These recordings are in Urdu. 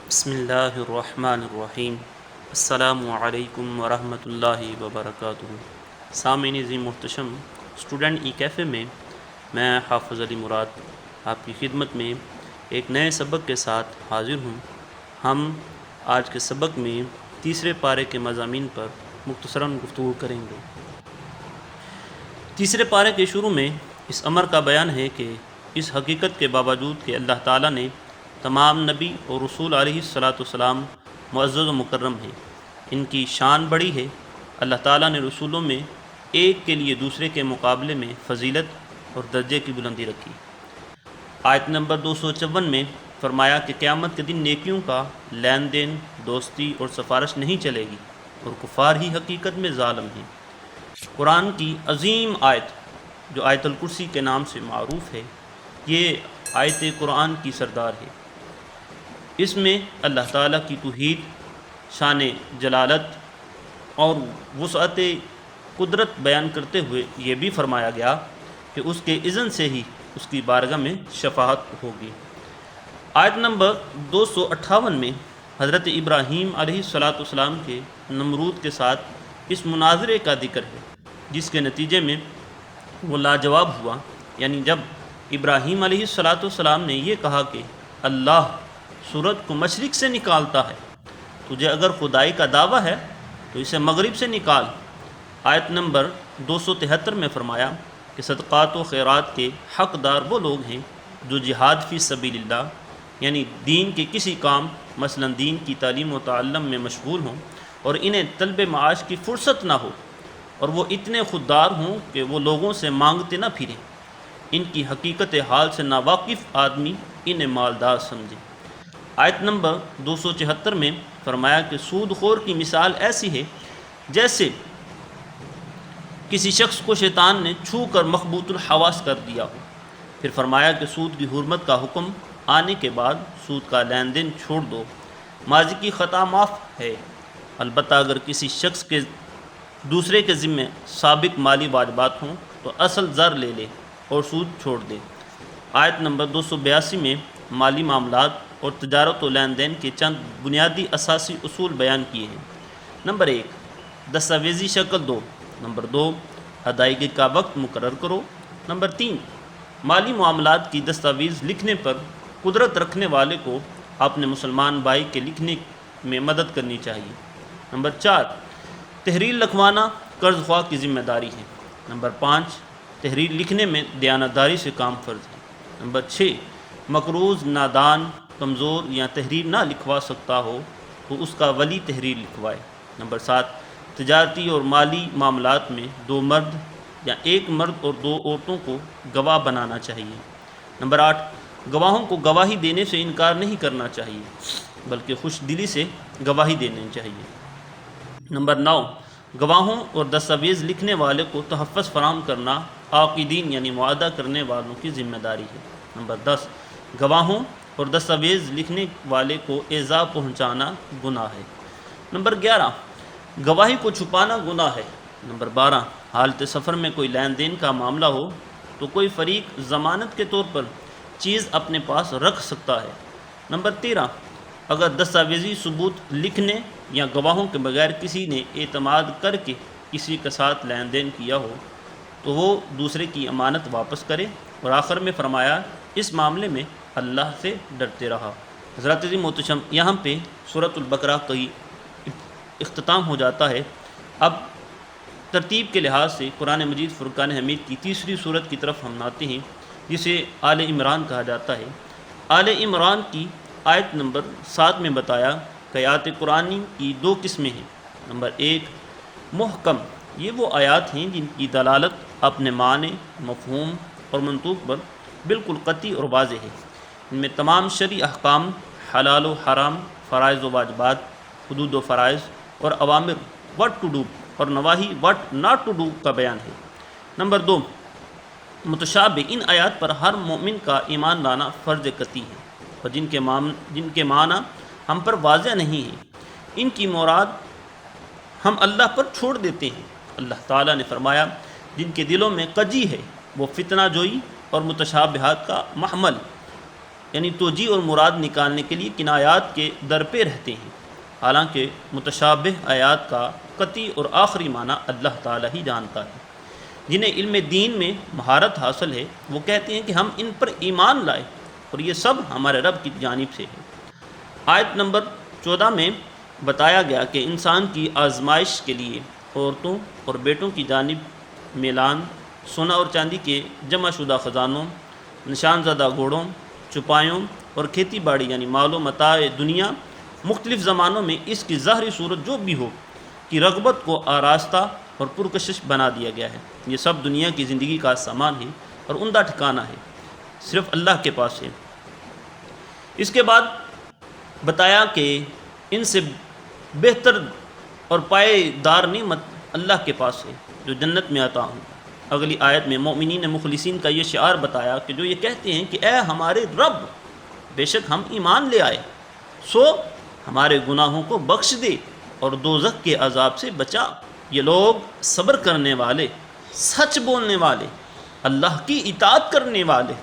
بسم اللہ الرحمن الرحیم۔ السلام علیکم ورحمۃ اللہ وبرکاتہ۔ سامعین عظیم محتشم، اسٹوڈنٹ ای کیفے میں میں حافظ علی مراد آپ کی خدمت میں ایک نئے سبق کے ساتھ حاضر ہوں۔ ہم آج کے سبق میں تیسرے پارے کے مضامین پر مختصراً گفتگو کریں گے۔ تیسرے پارے کے شروع میں اس امر کا بیان ہے کہ اس حقیقت کے باوجود کہ اللہ تعالیٰ نے تمام نبی اور رسول علیہ الصلاۃ والسلام معزز و مکرم ہیں، ان کی شان بڑی ہے۔ اللہ تعالیٰ نے رسولوں میں ایک کے لیے دوسرے کے مقابلے میں فضیلت اور درجے کی بلندی رکھی۔ آیت نمبر 254 میں فرمایا کہ قیامت کے دن نیکیوں کا لین دین، دوستی اور سفارش نہیں چلے گی، اور کفار ہی حقیقت میں ظالم ہیں۔ قرآن کی عظیم آیت جو آیت الکرسی کے نام سے معروف ہے، یہ آیت قرآن کی سردار ہے۔ اس میں اللہ تعالیٰ کی توحید، شان جلالت اور وسعت قدرت بیان کرتے ہوئے یہ بھی فرمایا گیا کہ اس کے اذن سے ہی اس کی بارگاہ میں شفاعت ہوگی۔ آیت نمبر 258 میں حضرت ابراہیم علیہ الصلاۃ والسلام کے نمرود کے ساتھ اس مناظرے کا ذکر ہے، جس کے نتیجے میں وہ لاجواب ہوا۔ یعنی جب ابراہیم علیہ الصلاۃ والسلام نے یہ کہا کہ اللہ سورج کو مشرق سے نکالتا ہے، تجھے اگر خدائی کا دعویٰ ہے تو اسے مغرب سے نکال۔ آیت نمبر 273 میں فرمایا کہ صدقات و خیرات کے حقدار وہ لوگ ہیں جو جہاد فی سبیل اللہ، یعنی دین کے کسی کام مثلا دین کی تعلیم و تعلم میں مشغول ہوں اور انہیں طلب معاش کی فرصت نہ ہو، اور وہ اتنے خوددار ہوں کہ وہ لوگوں سے مانگتے نہ پھریں۔ ان کی حقیقت حال سے ناواقف آدمی انہیں مالدار سمجھے۔ آیت نمبر 274 میں فرمایا کہ سود خور کی مثال ایسی ہے جیسے کسی شخص کو شیطان نے چھو کر مخبوط الحواس کر دیا ہو۔ پھر فرمایا کہ سود کی حرمت کا حکم آنے کے بعد سود کا لین دین چھوڑ دو، ماضی کی خطا معاف ہے، البتہ اگر کسی شخص کے دوسرے کے ذمے سابق مالی واجبات ہوں تو اصل زر لے لے اور سود چھوڑ دے۔ آیت نمبر 282 میں مالی معاملات اور تجارت و لین دین کے چند بنیادی اساسی اصول بیان کیے ہیں۔ نمبر 1، دستاویزی شکل دو۔ نمبر 2، ادائیگی کا وقت مقرر کرو۔ نمبر 3، مالی معاملات کی دستاویز لکھنے پر قدرت رکھنے والے کو اپنے مسلمان بھائی کے لکھنے میں مدد کرنی چاہیے۔ نمبر 4، تحریر لکھوانا قرض خواہ کی ذمہ داری ہے۔ نمبر 5، تحریر لکھنے میں دیانتداری سے کام فرض ہے۔ نمبر 6، مقروض، نادان، کمزور یا تحریر نہ لکھوا سکتا ہو تو اس کا ولی تحریر لکھوائے۔ نمبر 7، تجارتی اور مالی معاملات میں 2 مرد یا 1 مرد اور 2 عورتوں کو گواہ بنانا چاہیے۔ نمبر 8، گواہوں کو گواہی دینے سے انکار نہیں کرنا چاہیے بلکہ خوش دلی سے گواہی دینی چاہیے۔ نمبر 9، گواہوں اور دستاویز لکھنے والے کو تحفظ فراہم کرنا عاقدین یعنی معاہدہ کرنے والوں کی ذمہ داری ہے۔ نمبر 10، گواہوں اور دستاویز لکھنے والے کو ایذا پہنچانا گناہ ہے۔ نمبر 11، گواہی کو چھپانا گناہ ہے۔ نمبر 12، حالت سفر میں کوئی لین دین کا معاملہ ہو تو کوئی فریق ضمانت کے طور پر چیز اپنے پاس رکھ سکتا ہے۔ نمبر 13، اگر دستاویزی ثبوت لکھنے یا گواہوں کے بغیر کسی نے اعتماد کر کے کسی کے ساتھ لین دین کیا ہو تو وہ دوسرے کی امانت واپس کرے۔ اور آخر میں فرمایا اس معاملے میں اللہ سے ڈرتے رہا۔ حضرات عزیز محتشم، یہاں پہ سورۃ البقرہ کا اختتام ہو جاتا ہے۔ اب ترتیب کے لحاظ سے قرآن مجید فرقان حمید کی تیسری سورت کی طرف ہم آتے ہیں، جسے آل عمران کہا جاتا ہے۔ آل عمران کی آیت نمبر 7 میں بتایا کہ آیات قرآنی کی 2 قسمیں ہیں۔ نمبر 1، محکم، یہ وہ آیات ہیں جن کی دلالت اپنے معنی، مفہوم اور منطوق پر بالکل قطعی اور واضح ہے۔ ان میں تمام شرعی احکام، حلال و حرام، فرائض و واجبات، حدود و فرائض اور اوامر وٹ ٹو ڈو اور نواہی وٹ ناٹ ٹو ڈو کا بیان ہے۔ نمبر 2، متشابہ، ان آیات پر ہر مومن کا ایمان لانا فرض قطعی ہے، اور جن کے معنی ہم پر واضح نہیں ہیں، ان کی مراد ہم اللہ پر چھوڑ دیتے ہیں۔ اللہ تعالیٰ نے فرمایا جن کے دلوں میں کجی ہے وہ فتنہ جوئی اور متشابہات کا محمل یعنی توجیہ اور مراد نکالنے کے لیے کنایات کے در پہ رہتے ہیں، حالانکہ متشابہ آیات کا قطعی اور آخری معنی اللہ تعالیٰ ہی جانتا ہے۔ جنہیں علم دین میں مہارت حاصل ہے وہ کہتے ہیں کہ ہم ان پر ایمان لائے اور یہ سب ہمارے رب کی جانب سے ہے۔ آیت نمبر 14 میں بتایا گیا کہ انسان کی آزمائش کے لیے عورتوں اور بیٹوں کی جانب میلان، سونا اور چاندی کے جمع شدہ خزانوں، نشان زدہ گھوڑوں، چپایوں اور کھیتی باڑی یعنی مال و متاع دنیا، مختلف زمانوں میں اس کی ظاہری صورت جو بھی ہو کی رغبت کو آراستہ اور پرکشش بنا دیا گیا ہے۔ یہ سب دنیا کی زندگی کا سامان ہے اور عمدہ ٹھکانہ ہے، صرف اللہ کے پاس ہے۔ اس کے بعد بتایا کہ ان سے بہتر اور پائیدار نعمت اللہ کے پاس ہے جو جنت میں عطا ہوں۔ اگلی آیت میں مومنین مخلصین کا یہ شعار بتایا کہ جو یہ کہتے ہیں کہ اے ہمارے رب، بے شک ہم ایمان لے آئے، سو ہمارے گناہوں کو بخش دے اور دوزخ کے عذاب سے بچا۔ یہ لوگ صبر کرنے والے، سچ بولنے والے، اللہ کی اطاعت کرنے والے،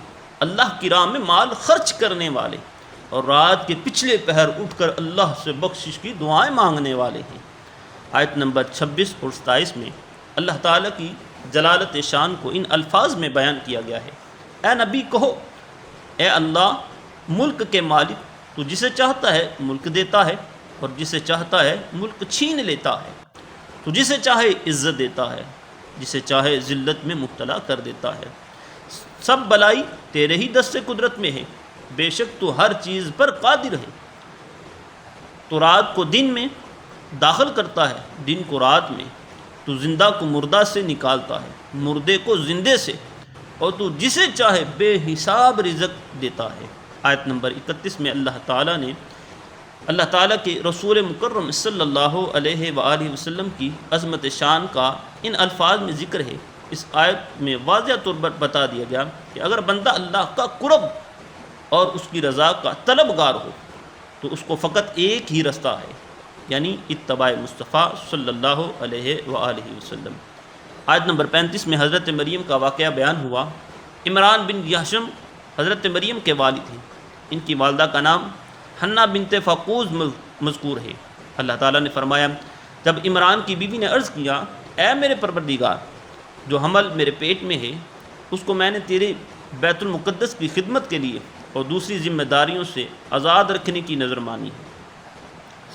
اللہ کی راہ میں مال خرچ کرنے والے اور رات کے پچھلے پہر اٹھ کر اللہ سے بخشش کی دعائیں مانگنے والے ہیں۔ آیت نمبر 26 اور 27 میں اللہ تعالیٰ کی جلالت شان کو ان الفاظ میں بیان کیا گیا ہے۔ اے نبی کہو، اے اللہ ملک کے مالک، تو جسے چاہتا ہے ملک دیتا ہے اور جسے چاہتا ہے ملک چھین لیتا ہے، تو جسے چاہے عزت دیتا ہے، جسے چاہے ذلت میں مبتلا کر دیتا ہے۔ سب بلائی تیرے ہی دست قدرت میں ہے، بے شک تو ہر چیز پر قادر ہے۔ تو رات کو دن میں داخل کرتا ہے، دن کو رات میں، تو زندہ کو مردہ سے نکالتا ہے، مردے کو زندے سے، اور تو جسے چاہے بے حساب رزق دیتا ہے۔ آیت نمبر 31 میں اللہ تعالیٰ کے رسول مکرم صلی اللہ علیہ وآلہ وسلم کی عظمت شان کا ان الفاظ میں ذکر ہے۔ اس آیت میں واضح طور پر بتا دیا گیا کہ اگر بندہ اللہ کا قرب اور اس کی رضا کا طلبگار ہو تو اس کو فقط ایک ہی رستہ ہے، یعنی اتباع مصطفیٰ صلی اللہ علیہ وآلہ وسلم۔ آیت نمبر 35 میں حضرت مریم کا واقعہ بیان ہوا۔ عمران بن یحشم حضرت مریم کے والد ہیں، ان کی والدہ کا نام حنہ بنت فقوز مذکور ہے۔ اللہ تعالیٰ نے فرمایا، جب عمران کی بیوی نے عرض کیا، اے میرے پروردگار، جو حمل میرے پیٹ میں ہے اس کو میں نے تیرے بیت المقدس کی خدمت کے لیے اور دوسری ذمہ داریوں سے آزاد رکھنے کی نظر مانی ہے،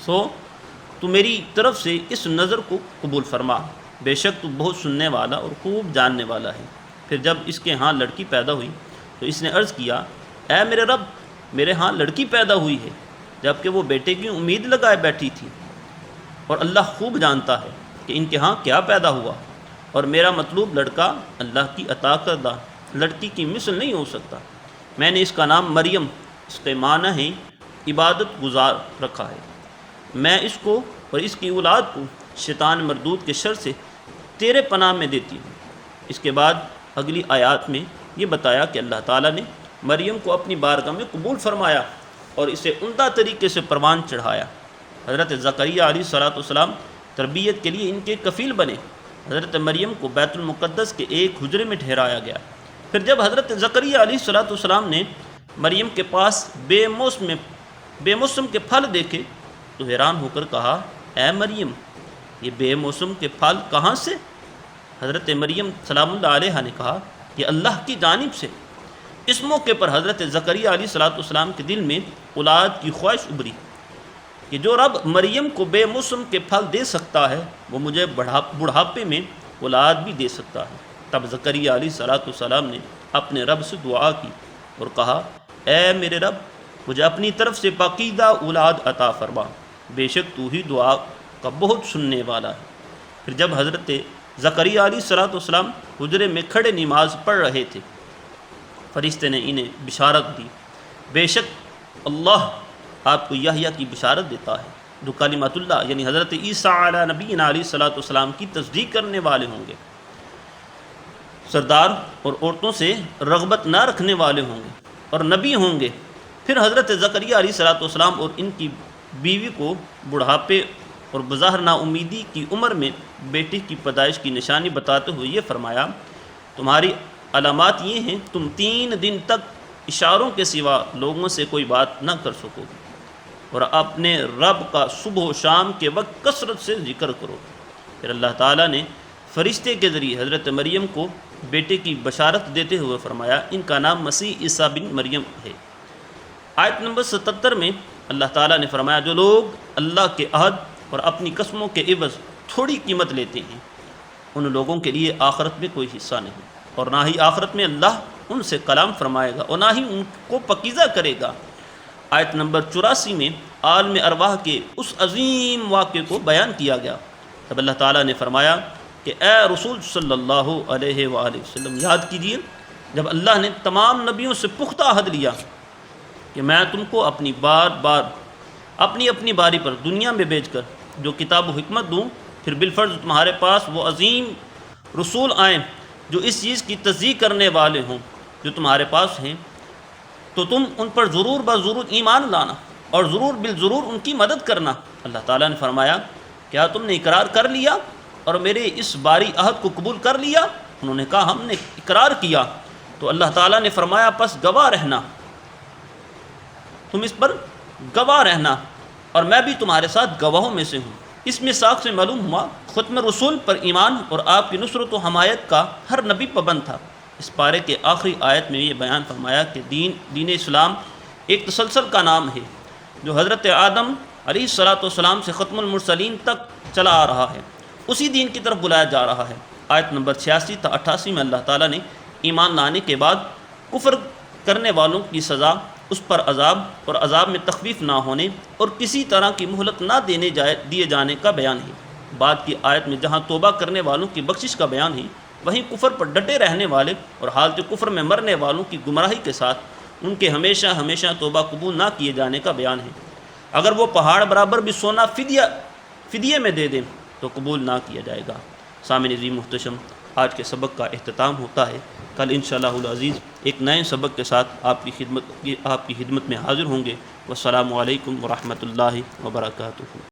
سو تو میری طرف سے اس نظر کو قبول فرما، بے شک تو بہت سننے والا اور خوب جاننے والا ہے۔ پھر جب اس کے ہاں لڑکی پیدا ہوئی تو اس نے عرض کیا، اے میرے رب، میرے ہاں لڑکی پیدا ہوئی ہے جبکہ وہ بیٹے کی امید لگائے بیٹھی تھی، اور اللہ خوب جانتا ہے کہ ان کے ہاں کیا پیدا ہوا، اور میرا مطلوب لڑکا اللہ کی عطا کردہ لڑکی کی مثل نہیں ہو سکتا۔ میں نے اس کا نام مریم، اس کے معنی ہے عبادت گزار، رکھا ہے۔ میں اس کو اور اس کی اولاد کو شیطان مردود کے شر سے تیرے پناہ میں دیتی ہوں۔ اس کے بعد اگلی آیات میں یہ بتایا کہ اللہ تعالیٰ نے مریم کو اپنی بارگاہ میں قبول فرمایا اور اسے عمدہ طریقے سے پروان چڑھایا۔ حضرت زکریا علیہ السلام تربیت کے لیے ان کے کفیل بنے۔ حضرت مریم کو بیت المقدس کے ایک حجرے میں ٹھہرایا گیا۔ پھر جب حضرت زکریا علیہ السلام نے مریم کے پاس بے موسم کے پھل دیکھے تو حیران ہو کر کہا، اے مریم، یہ بے موسم کے پھل کہاں سے؟ حضرت مریم سلام اللہ علیہ نے کہا، یہ اللہ کی جانب سے۔ اس موقع پر حضرت زکریا علیہ السلام کے دل میں اولاد کی خواہش ابھری کہ جو رب مریم کو بے موسم کے پھل دے سکتا ہے وہ مجھے بڑھاپے میں اولاد بھی دے سکتا ہے۔ تب زکریا علیہ السلام نے اپنے رب سے دعا کی اور کہا، اے میرے رب، مجھے اپنی طرف سے پاکیزہ اولاد عطا فرما، بے شک تو ہی دعا کا بہت سننے والا ہے۔ پھر جب حضرت زکریا علیہ السلام حجرے میں کھڑے نماز پڑھ رہے تھے، فرشتے نے انہیں بشارت دی، بے شک اللہ آپ کو یحییٰ کی بشارت دیتا ہے جو کلمۃ اللہ یعنی حضرت عیسیٰ علیہ نبینا علیہ السلام کی تصدیق کرنے والے ہوں گے، سردار اور عورتوں سے رغبت نہ رکھنے والے ہوں گے اور نبی ہوں گے۔ پھر حضرت زکریا علیہ السلام اور ان کی بیوی کو بڑھاپے اور بظاہر نا امیدی کی عمر میں بیٹے کی پیدائش کی نشانی بتاتے ہوئے یہ فرمایا، تمہاری علامات یہ ہیں، تم 3 دن تک اشاروں کے سوا لوگوں سے کوئی بات نہ کر سکو گے، اور اپنے رب کا صبح و شام کے وقت کثرت سے ذکر کرو۔ پھر اللہ تعالیٰ نے فرشتے کے ذریعے حضرت مریم کو بیٹے کی بشارت دیتے ہوئے فرمایا ان کا نام مسیح عیسیٰ بن مریم ہے۔ آیت نمبر 77 میں اللہ تعالیٰ نے فرمایا جو لوگ اللہ کے عہد اور اپنی قسموں کے عوض تھوڑی قیمت لیتے ہیں ان لوگوں کے لیے آخرت میں کوئی حصہ نہیں، اور نہ ہی آخرت میں اللہ ان سے کلام فرمائے گا اور نہ ہی ان کو پکیزہ کرے گا۔ آیت نمبر 84 میں عالم ارواح کے اس عظیم واقعے کو بیان کیا گیا۔ تب اللہ تعالیٰ نے فرمایا کہ اے رسول صلی اللہ علیہ وآلہ وسلم یاد کیجیے جب اللہ نے تمام نبیوں سے پختہ عہد لیا کہ میں تم کو اپنی اپنی باری پر دنیا میں بھیج کر جو کتاب و حکمت دوں، پھر بالفرض تمہارے پاس وہ عظیم رسول آئیں جو اس چیز کی تصدیق کرنے والے ہوں جو تمہارے پاس ہیں، تو تم ان پر ضرور بضرور ایمان لانا اور ضرور بالضرور ان کی مدد کرنا۔ اللہ تعالیٰ نے فرمایا کیا تم نے اقرار کر لیا اور میرے اس باری عہد کو قبول کر لیا؟ انہوں نے کہا ہم نے اقرار کیا۔ تو اللہ تعالیٰ نے فرمایا پس گواہ رہنا، تم اس پر گواہ رہنا اور میں بھی تمہارے ساتھ گواہوں میں سے ہوں۔ اس میثاق سے معلوم ہوا ختم رسول پر ایمان اور آپ کی نصرت و حمایت کا ہر نبی پابند تھا۔ اس پارے کے آخری آیت میں یہ بیان فرمایا کہ دین اسلام ایک تسلسل کا نام ہے جو حضرت آدم علیہ السلام سے ختم المرسلین تک چلا آ رہا ہے، اسی دین کی طرف بلایا جا رہا ہے۔ آیت نمبر 86 تا 88 میں اللہ تعالیٰ نے ایمان لانے کے بعد کفر کرنے والوں کی سزا، اس پر عذاب اور عذاب میں تخفیف نہ ہونے اور کسی طرح کی مہلت نہ دیے جانے کا بیان ہے۔ بعد کی آیت میں جہاں توبہ کرنے والوں کی بخشش کا بیان ہے، وہیں کفر پر ڈٹے رہنے والے اور حالت کفر میں مرنے والوں کی گمراہی کے ساتھ ان کے ہمیشہ ہمیشہ توبہ قبول نہ کیے جانے کا بیان ہے۔ اگر وہ پہاڑ برابر بھی سونا فدیے میں دے دیں تو قبول نہ کیا جائے گا۔ سامعین عزیز محتشم، آج کے سبق کا اختتام ہوتا ہے۔ کل انشاءاللہ العزیز ایک نئے سبق کے ساتھ آپ کی خدمت میں حاضر ہوں گے۔ والسلام علیکم ورحمۃ اللہ وبرکاتہ۔